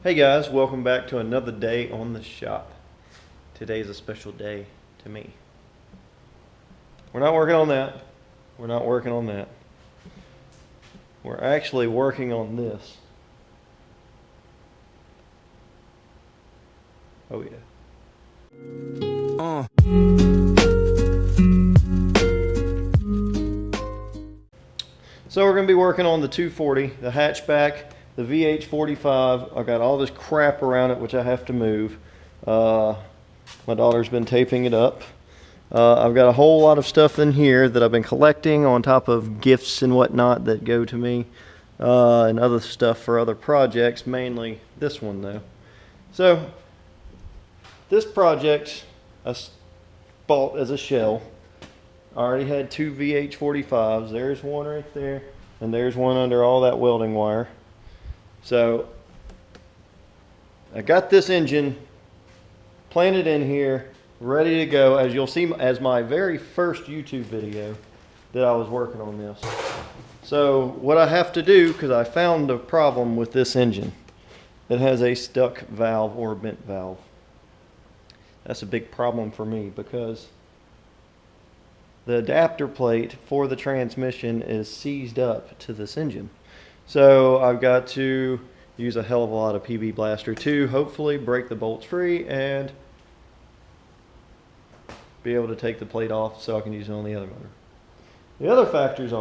Hey guys, welcome back to another day on the shop. Today's a special day to me. We're not working on that. We're not working on that. We're actually working on this. Oh yeah. So we're going to be working on the 240, the hatchback, the VH45. I got all this crap around it which I have to move. My daughter's been taping it up. I've got a whole lot of stuff in here that I've been collecting on top of gifts and whatnot that go to me, and other stuff for other projects, mainly this one though. So this project I bought as a shell. I already had two VH45s. There's one right there, and there's one under all that welding wire. So I got this engine planted in here, ready to go, as you'll see as my very first YouTube video that I was working on this. So what I have to do, because I found a problem with this engine, it has a stuck valve or a bent valve. That's a big problem for me because the adapter plate for the transmission is seized up to this engine. So I've got to use a hell of a lot of PB Blaster to hopefully break the bolts free and be able to take the plate off so I can use it on the other motor. The other factors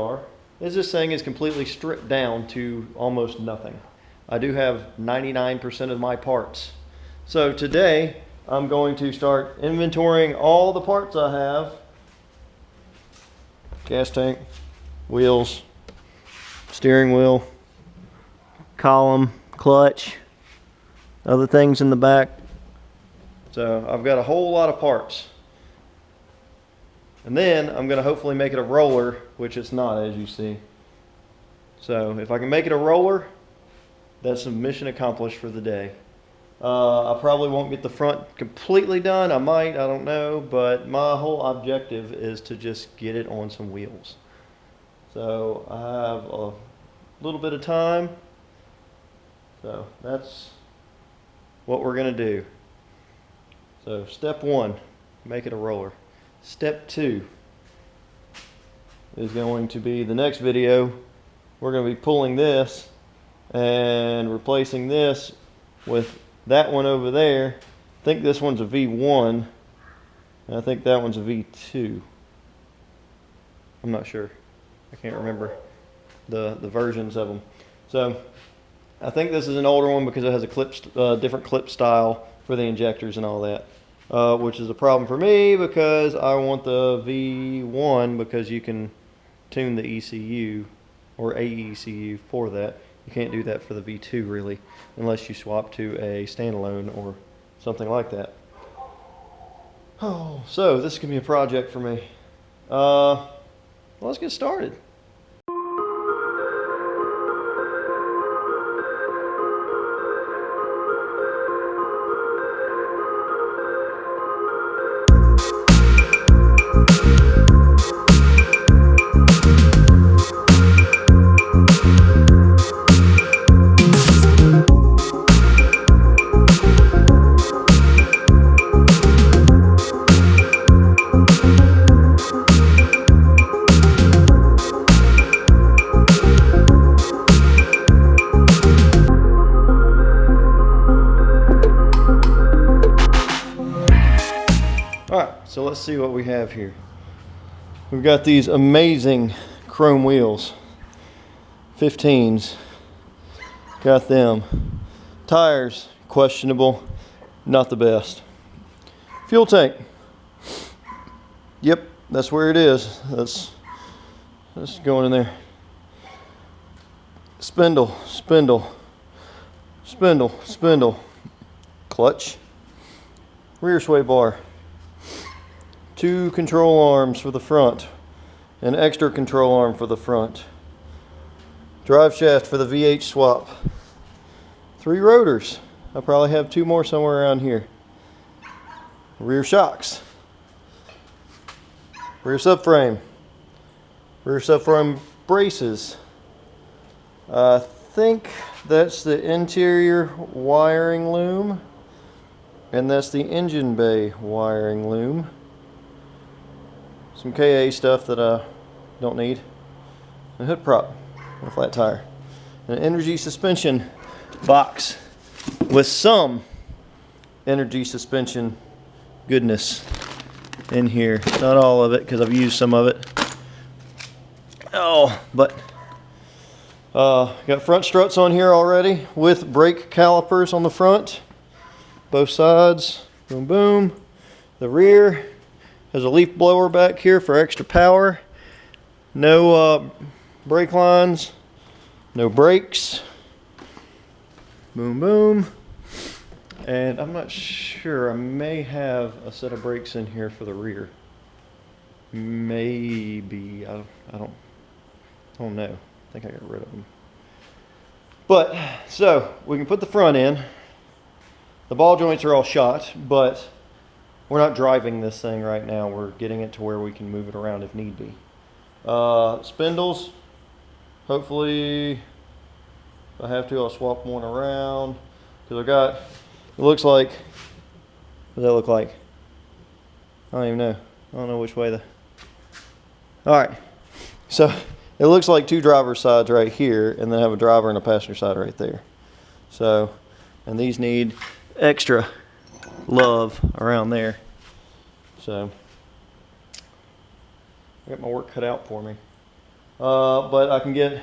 is this thing is completely stripped down to almost nothing. I do have 99% of my parts. So today I'm going to start inventorying all the parts I have. Gas tank, wheels, steering wheel, column, clutch, other things in the back. So I've got a whole lot of parts. And then I'm going to hopefully make it a roller, which it's not, as you see. So if I can make it a roller, that's a mission accomplished for the day. I probably won't get the front completely done. I might, I don't know, but my whole objective is to just get it on some wheels. So I have a little bit of time. So that's what we're going to do. So step one, make it a roller. Step two is going to be the next video. We're going to be pulling this and replacing this with that one over there. I think this one's a V1, and I think that one's a V2. I'm not sure. I can't remember the versions of them. So I think this is an older one because it has a different clip style for the injectors and all that, which is a problem for me because I want the V1 because you can tune the ECU or AECU for that. You can't do that for the V2 really, unless you swap to a standalone or something like that. Oh, so this is gonna be a project for me. Let's get started. So let's see what we have here. We've got these amazing chrome wheels, 15s, got them. Tires, questionable, not the best. Fuel tank, yep, that's where it is. That's going in there. Spindle, clutch, rear sway bar, 2 control arms for the front, an extra control arm for the front, drive shaft for the VH swap, 3 rotors. I probably have 2 more somewhere around here. Rear shocks, rear subframe braces. I think that's the interior wiring loom, and that's the engine bay wiring loom. Some KA stuff that I don't need. A hood prop, a flat tire. An energy suspension box with some energy suspension goodness in here. Not all of it, because I've used some of it. Oh, but got front struts on here already with brake calipers on the front, both sides. Boom, boom. The rear has a leaf blower back here for extra power. No brake lines, no brakes. Boom, boom. And I'm not sure, I may have a set of brakes in here for the rear. Maybe, I don't know. I think I got rid of them. But, so, we can put the front in. The ball joints are all shot, but we're not driving this thing right now. We're getting it to where we can move it around if need be. Spindles, hopefully, if I have to, I'll swap one around. Because I got, it looks like, what does that look like? I don't even know. I don't know which way the, alright. So, it looks like two driver's sides right here, and then have a driver and a passenger side right there. So, and these need extra love around there. So, I got my work cut out for me. But I can get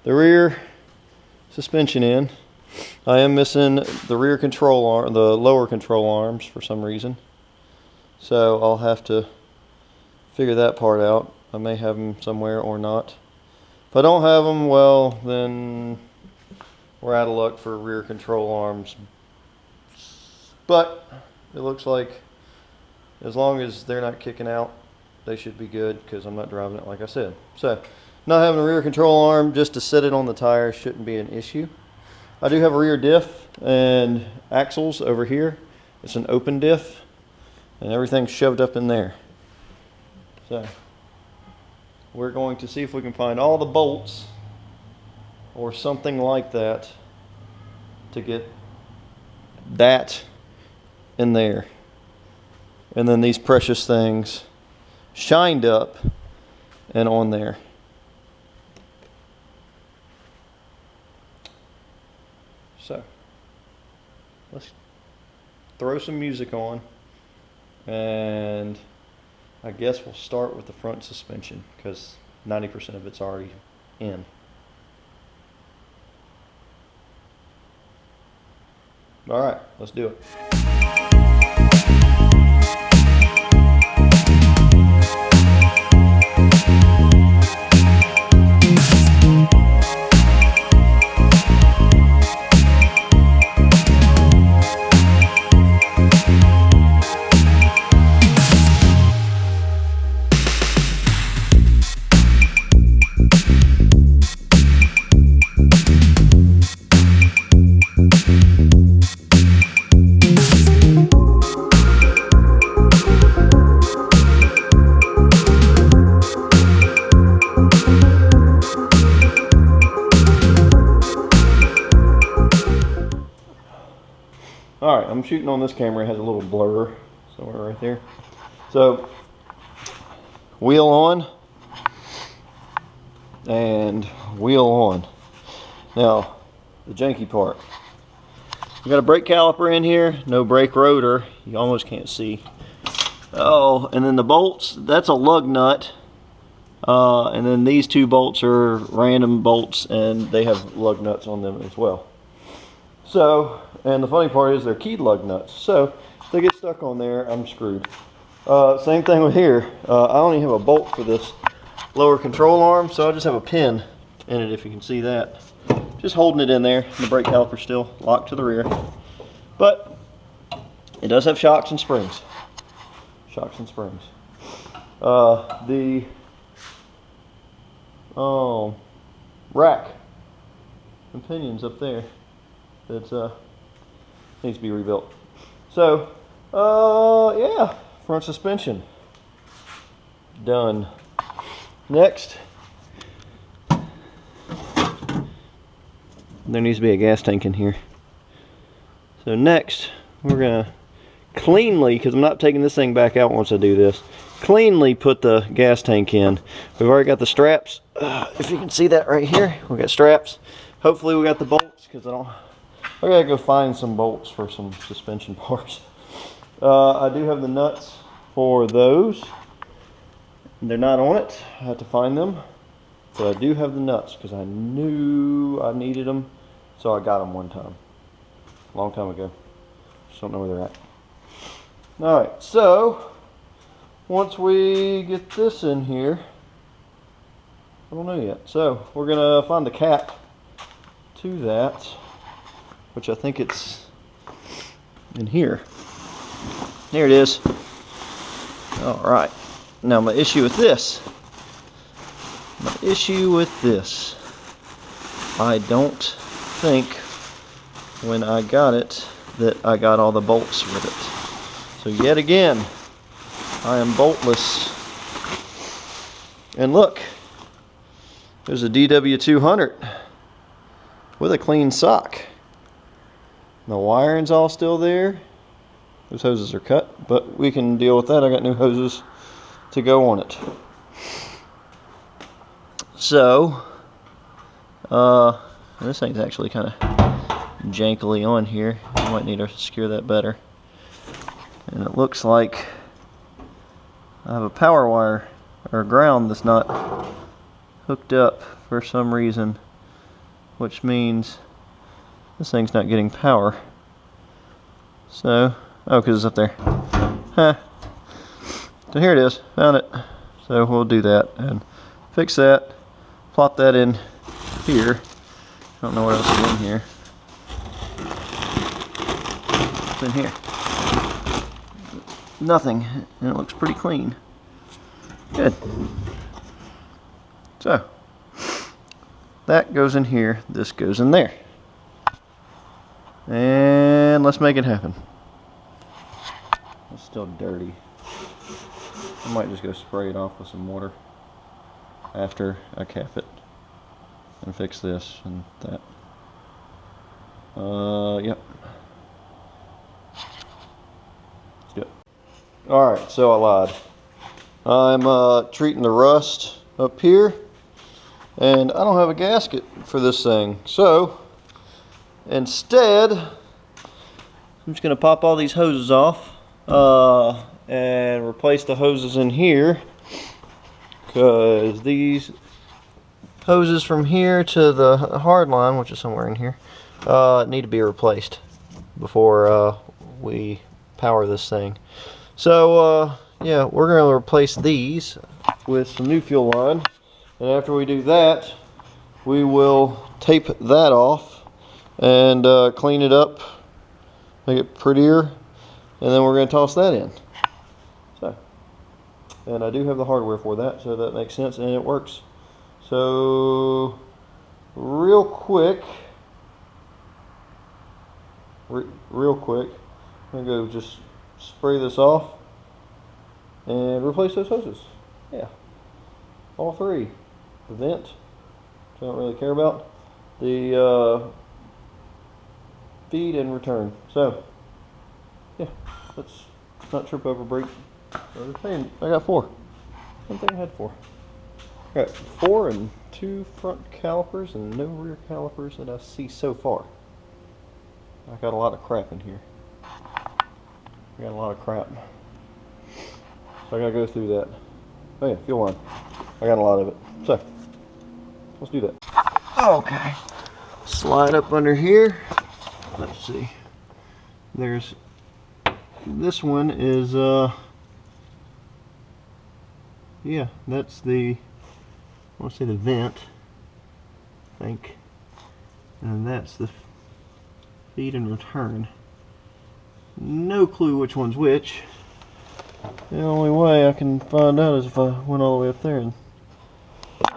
the rear suspension in. I am missing the rear control arm, the lower control arms for some reason. So I'll have to figure that part out. I may have them somewhere or not. If I don't have them, well, then we're out of luck for rear control arms. But it looks like as long as they're not kicking out, they should be good, because I'm not driving it like I said. So not having a rear control arm just to set it on the tire shouldn't be an issue. I do have a rear diff and axles over here. It's an open diff and everything's shoved up in there. So we're going to see if we can find all the bolts or something like that to get that in there. And then these precious things shined up and on there. So let's throw some music on, and I guess we'll start with the front suspension because 90% of it's already in. All right, let's do it. Alright, I'm shooting on this camera. It has a little blur somewhere right there. So, wheel on and wheel on. Now, the janky part. We got a brake caliper in here, no brake rotor. You almost can't see. Oh, and then the bolts, that's a lug nut. And then these two bolts are random bolts, and they have lug nuts on them as well. So, and the funny part is they're keyed lug nuts. So, if they get stuck on there, I'm screwed. Same thing with here. I only have a bolt for this lower control arm, so I just have a pin in it, if you can see that. Just holding it in there. The brake caliper still locked to the rear. But, it does have shocks and springs. Shocks and springs. The rack and pinions up there. That needs to be rebuilt. So, yeah, front suspension done. there needs to be a gas tank in here. So next, we're gonna cleanly, because I'm not taking this thing back out once I do this, cleanly put the gas tank in. We've already got the straps. If you can see that right here, we got straps. Hopefully we got the bolts, because I gotta go find some bolts for some suspension parts. I do have the nuts for those. They're not on it. I have to find them. But I do have the nuts because I knew I needed them. So I got them one time. A long time ago. Just don't know where they're at. Alright, so once we get this in here, I don't know yet. So we're going to find the cap to that, which I think it's in here. There it is. Alright. Now my issue with this. I don't think when I got it that I got all the bolts with it. So yet again, I am boltless. And look, there's a DW200 with a clean sock. The wiring's all still there. Those hoses are cut, but we can deal with that. I got new hoses to go on it. So, this thing's actually kind of jankily on here. I might need to secure that better. And it looks like I have a power wire or ground that's not hooked up for some reason, which means this thing's not getting power. So, oh, because it's up there. Huh. So here it is, found it. So we'll do that and fix that, plop that in here. I don't know what else is in here. What's in here? Nothing, and it looks pretty clean. Good. So, that goes in here, this goes in there. And let's make it happen. It's still dirty. I might just go spray it off with some water after I cap it and fix this and that. Yep. Let's do it. Alright, so I lied. I'm treating the rust up here, and I don't have a gasket for this thing. So, instead, I'm just going to pop all these hoses off. And replace the hoses in here, because these hoses from here to the hard line, which is somewhere in here, need to be replaced before we power this thing. So yeah, we're going to replace these with some new fuel line, and after we do that, we will tape that off and clean it up, make it prettier, and then we're going to toss that in. So, and I do have the hardware for that, so that makes sense, and it works. So, real quick, I'm going to go just spray this off and replace those hoses. Yeah, all three. The vent, which I don't really care about, the feed and return. So, yeah, let's not trip over brake. I got 4. One thing I had 4. I got 4 and 2 front calipers and no rear calipers that I see so far. I got a lot of crap in here. I got a lot of crap. So I gotta go through that. Oh yeah, fuel line. I got a lot of it. So, let's do that. Okay. Slide up under here. Let's see. There's, this one is, yeah, that's the, I want to say the vent, I think. And that's the feed and return. No clue which one's which. The only way I can find out is if I went all the way up there and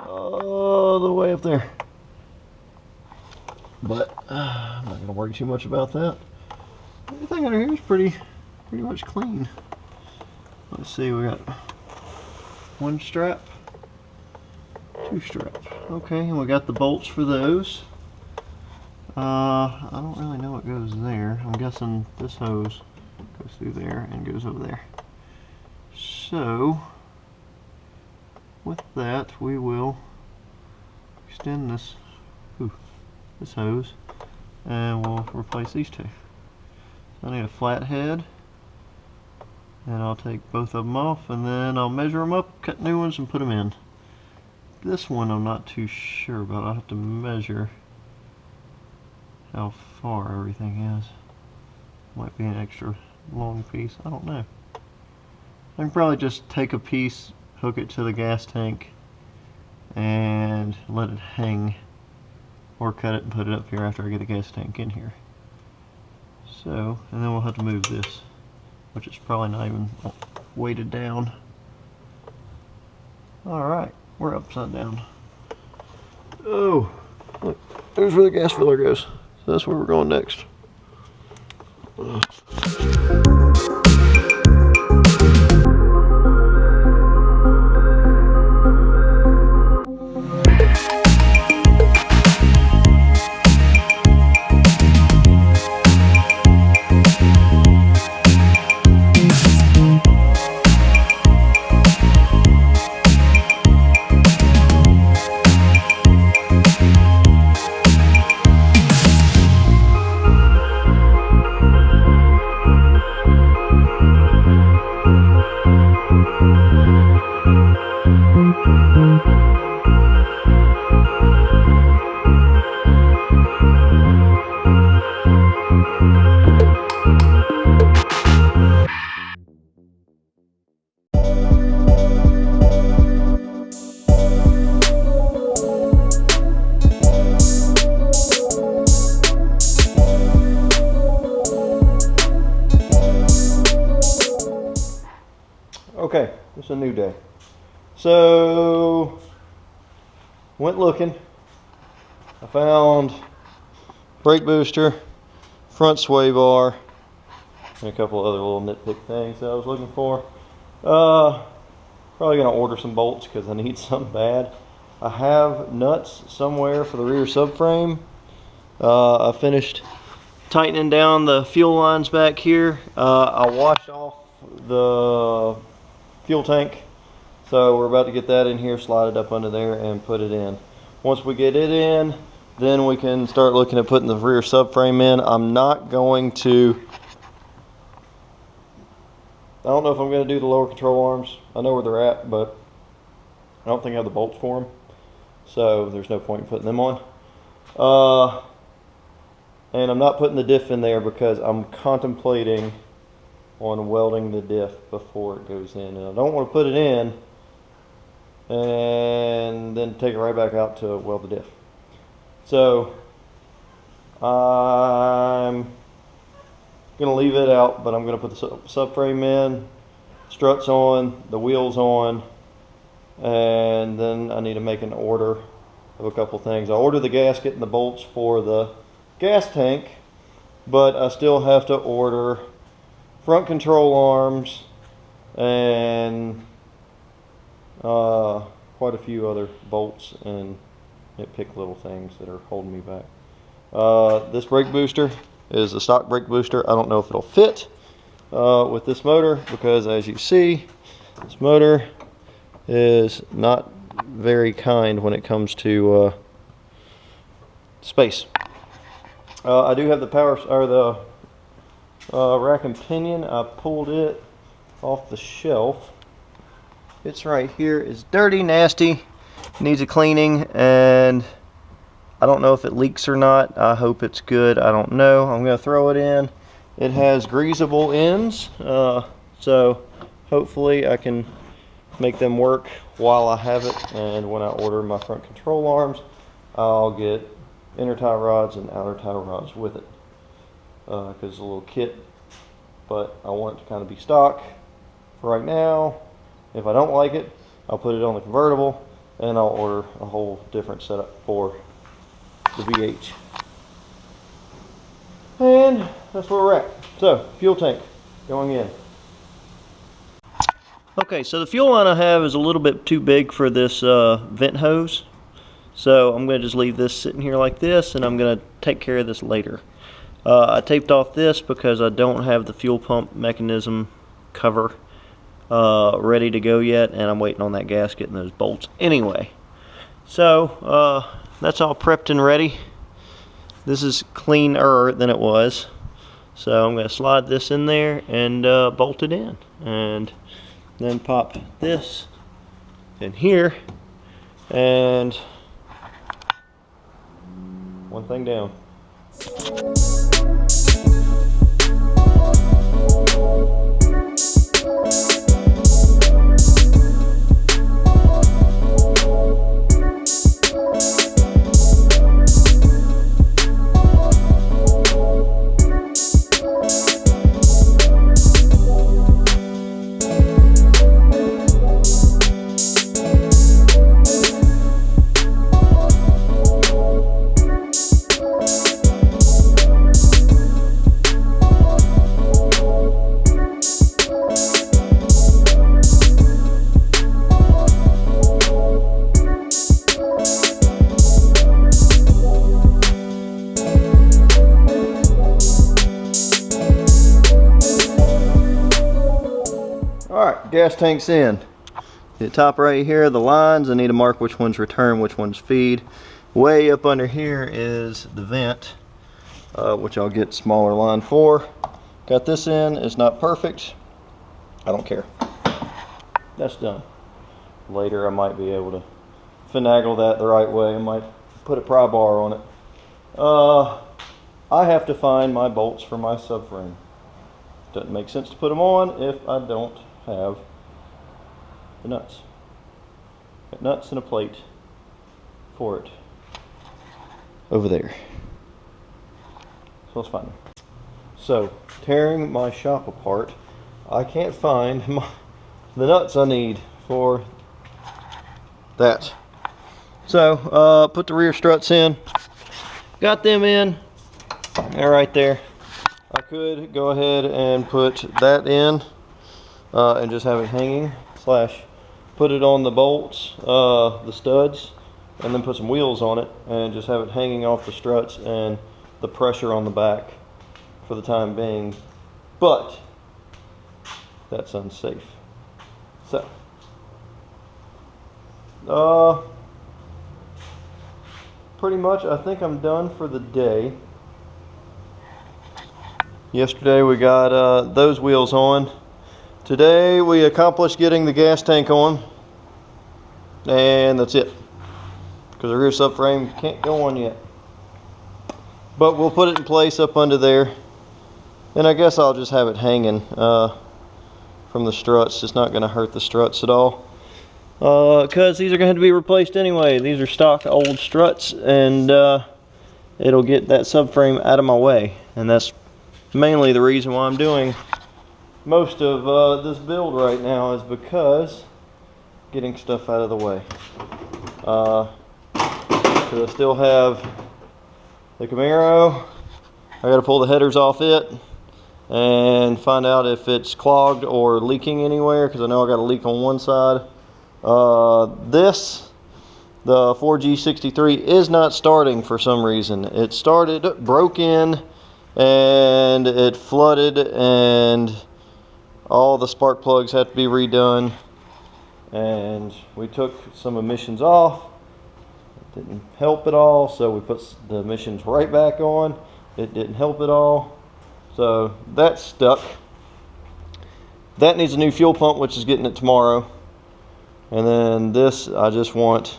all the way up there. But I'm not going to worry too much about that. Everything under here is pretty much clean. Let's see, we got 1 strap, 2 straps. Okay, and we got the bolts for those. I don't really know what goes there. I'm guessing this hose goes through there and goes over there. So with that, we will extend this hose and we'll replace these two. So I need a flat head, and I'll take both of them off and then I'll measure them up, cut new ones and put them in. This one I'm not too sure about. I'll have to measure how far everything is. Might be an extra long piece, I don't know. I can probably just take a piece, hook it to the gas tank and let it hang, or cut it and put it up here after I get the gas tank in here. So, and then we'll have to move this, which is probably not even weighted down. Alright, we're upside down. Oh, look, there's where the gas filler goes. So that's where we're going next. Okay, it's a new day. So, went looking. I found brake booster, front sway bar, and a couple other little nitpick things that I was looking for. Probably gonna order some bolts because I need some bad. I have nuts somewhere for the rear subframe. I finished tightening down the fuel lines back here. I washed off the fuel tank, so we're about to get that in here, slide it up under there and put it in. Once we get it in, then we can start looking at putting the rear subframe in. I'm not going to, I don't know if I'm going to do the lower control arms. I know where they're at, but I don't think I have the bolts for them, so there's no point in putting them on. And I'm not putting the diff in there because I'm contemplating on welding the diff before it goes in, and I don't want to put it in and then take it right back out to weld the diff. So I'm gonna leave it out, but I'm gonna put the subframe in, struts on, the wheels on, and then I need to make an order of a couple things. I ordered the gasket and the bolts for the gas tank, but I still have to order front control arms and quite a few other bolts and nitpick little things that are holding me back. This brake booster is a stock brake booster. I don't know if it'll fit with this motor because, as you see, this motor is not very kind when it comes to space. I do have the power, or the rack and pinion. I pulled it off the shelf. It's right here. It's dirty, nasty, needs a cleaning, and I don't know if it leaks or not. I hope it's good. I don't know. I'm going to throw it in. It has greasable ends, so hopefully I can make them work while I have it, and when I order my front control arms, I'll get inner tie rods and outer tie rods with it. Because it's a little kit, but I want it to kind of be stock for right now. If I don't like it, I'll put it on the convertible and I'll order a whole different setup for the VH. And that's where we're at. So, fuel tank going in. Okay, so the fuel line I have is a little bit too big for this vent hose. So I'm going to just leave this sitting here like this, and I'm going to take care of this later. I taped off this because I don't have the fuel pump mechanism cover ready to go yet, and I'm waiting on that gasket and those bolts anyway. So that's all prepped and ready. This is cleaner than it was. So I'm going to slide this in there and bolt it in, and then pop this in here, and one thing down. Alright, gas tank's in. The top right here, the lines, I need to mark which one's return, which one's feed. Way up under here is the vent, which I'll get smaller line for. Got this in, it's not perfect. I don't care. That's done. Later I might be able to finagle that the right way. I might put a pry bar on it. I have to find my bolts for my subframe. Doesn't make sense to put them on if I don't have the nuts. Got nuts and a plate for it over there. So let's find them. So, tearing my shop apart, I can't find the nuts I need for that. So, put the rear struts in. Got them in. They're right there. I could go ahead and put that in and just have it hanging, slash put it on the bolts, the studs, and then put some wheels on it and just have it hanging off the struts and the pressure on the back for the time being. But that's unsafe. So pretty much I think I'm done for the day. Yesterday we got those wheels on. Today we accomplished getting the gas tank on, and that's it, because the rear subframe can't go on yet. But we'll put it in place up under there, and I guess I'll just have it hanging from the struts. It's not going to hurt the struts at all, because these are going to have to be replaced anyway. These are stock old struts, and it'll get that subframe out of my way, and that's mainly the reason why I'm doing most of this build right now, is because getting stuff out of the way. Because I still have the Camaro. I got to pull the headers off it and find out if it's clogged or leaking anywhere, because I know I got a leak on one side. The 4G63 is not starting for some reason. It started, broke in, and it flooded, and all the spark plugs had to be redone, and we took some emissions off. It didn't help at all, so we put the emissions right back on. It didn't help at all, so that's stuck. That needs a new fuel pump, which is getting it tomorrow. And then this, I just want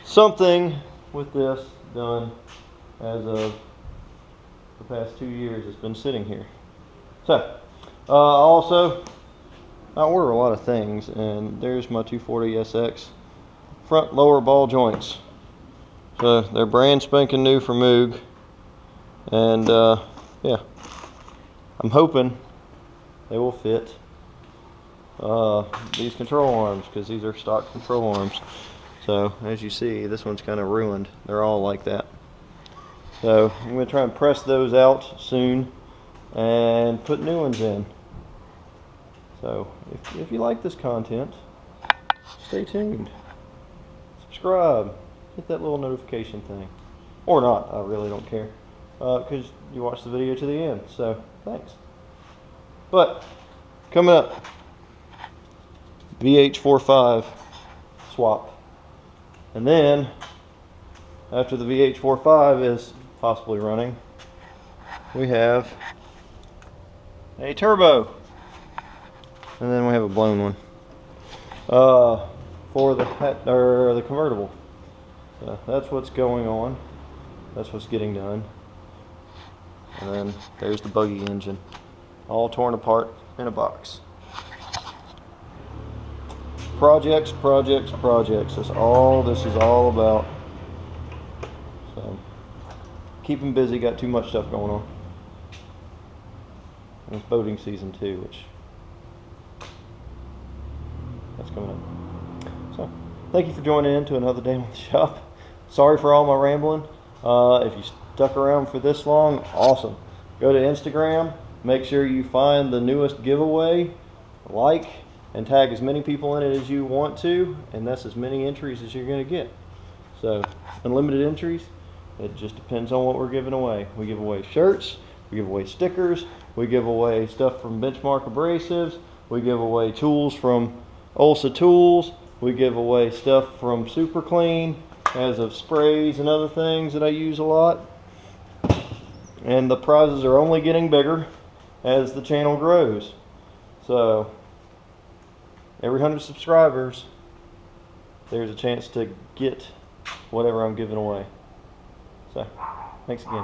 something with this done as of the past 2 years. It's been sitting here. So also, I order a lot of things, and there's my 240SX front lower ball joints. So they're brand spanking new from Moog, and yeah, I'm hoping they will fit these control arms, because these are stock control arms. So as you see, this one's kind of ruined. They're all like that. So I'm going to try and press those out soon and put new ones in. So if you like this content, stay tuned, subscribe, hit that little notification thing. Or not, I really don't care. Because you watched the video to the end, so thanks. But, coming up, VH45 swap. And then, after the VH45 is possibly running, we have a turbo. And then we have a blown one. For the convertible. So that's what's going on. That's what's getting done. And then there's the buggy engine, all torn apart in a box. Projects, projects, projects. That's all this is all about. So keep them busy. Got too much stuff going on. And it's boating season too, which that's coming up. So thank you for joining in to another day on the shop. Sorry for all my rambling. If you stuck around for this long, awesome. Go to Instagram, make sure you find the newest giveaway, like, and tag as many people in it as you want to, and that's as many entries as you're going to get. So, unlimited entries, it just depends on what we're giving away. We give away shirts, we give away stickers, we give away stuff from Benchmark Abrasives, we give away tools from OLSA Tools, we give away stuff from Super Clean, as of sprays and other things that I use a lot. And the prizes are only getting bigger as the channel grows. So every 100 subscribers, there's a chance to get whatever I'm giving away. So thanks again.